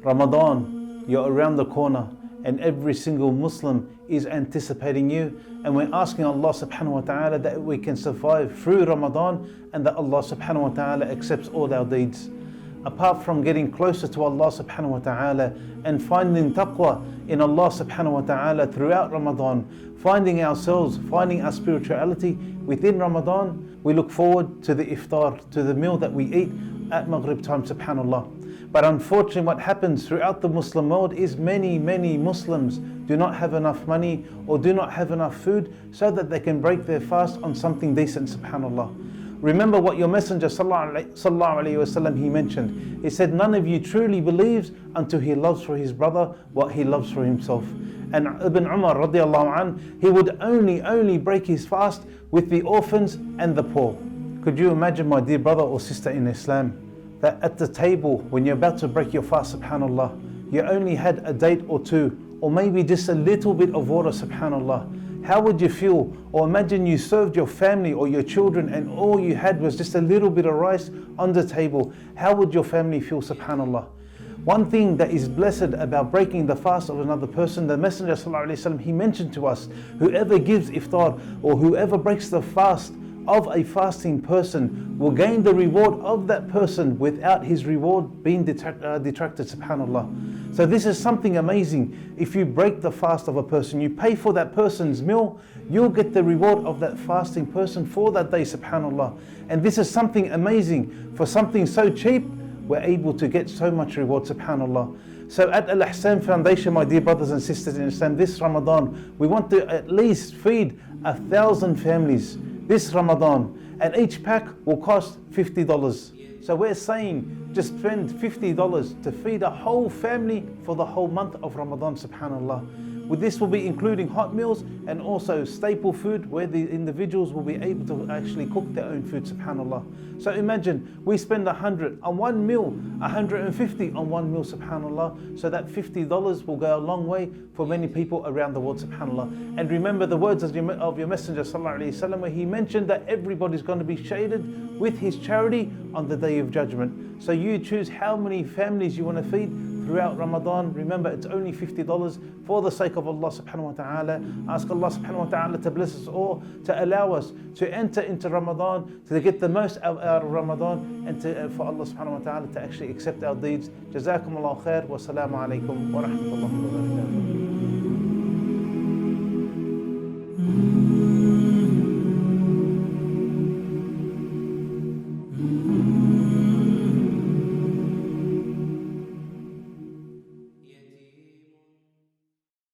Ramadan, you're around the corner, and every single Muslim is anticipating you, and we're asking Allah subhanahu wa ta'ala that we can survive through Ramadan and that Allah subhanahu wa ta'ala accepts all our deeds. Apart from getting closer to Allah subhanahu wa ta'ala and finding taqwa in Allah subhanahu wa ta'ala throughout Ramadan, finding ourselves, finding our spirituality within Ramadan, we look forward to the iftar, to the meal that we eat at Maghrib time, subhanallah. But unfortunately what happens throughout the Muslim world is many Muslims do not have enough money or do not have enough food so that they can break their fast on something decent, subhanallah. Remember what your Messenger sallallahu alaihi wasallam, he mentioned. He said, none of you truly believes until he loves for his brother what he loves for himself. And Ibn Umar radiallahu anh, he would only break his fast with the orphans and the poor. Could you imagine, my dear brother or sister in Islam, that at the table when you're about to break your fast, subhanallah, you only had a date or two, or maybe just a little bit of water, subhanallah. How would you feel? Or imagine you served your family or your children and all you had was just a little bit of rice on the table. How would your family feel, subhanallah? One thing that is blessed about breaking the fast of another person, the Messenger sallallahu alaihi wasallam, he mentioned to us, whoever gives iftar or whoever breaks the fast of a fasting person will gain the reward of that person without his reward being detracted, subhanallah. So this is something amazing. If you break the fast of a person, you pay for that person's meal, you'll get the reward of that fasting person for that day, subhanallah. And this is something amazing. For something so cheap, we're able to get so much reward, subhanallah. So at Al-Ihsan Foundation, my dear brothers and sisters in Islam, this Ramadan, we want to at least feed 1,000 families this Ramadan, and each pack will cost $50. So we're saying just spend $50 to feed a whole family for the whole month of Ramadan, subhanallah. With this will be including hot meals and also staple food where the individuals will be able to actually cook their own food, subhanallah. So imagine we spend 100 on one meal, 150 on one meal, subhanallah. So that $50 will go a long way for many people around the world, subhanallah. And remember the words of your Messenger sallallahu alaihi wasallam, where he mentioned that everybody's going to be shaded with his charity on the Day of Judgment. So you choose how many families you want to feed throughout Ramadan. Remember, it's only $50 for the sake of Allah subhanahu wa ta'ala. Ask Allah subhanahu wa ta'ala to bless us all, to allow us to enter into Ramadan, to get the most out of Ramadan, and for Allah subhanahu wa ta'ala to actually accept our deeds. Jazakum Allah khair wa salamu alaykum wa rahmatullahi wa barakatuh.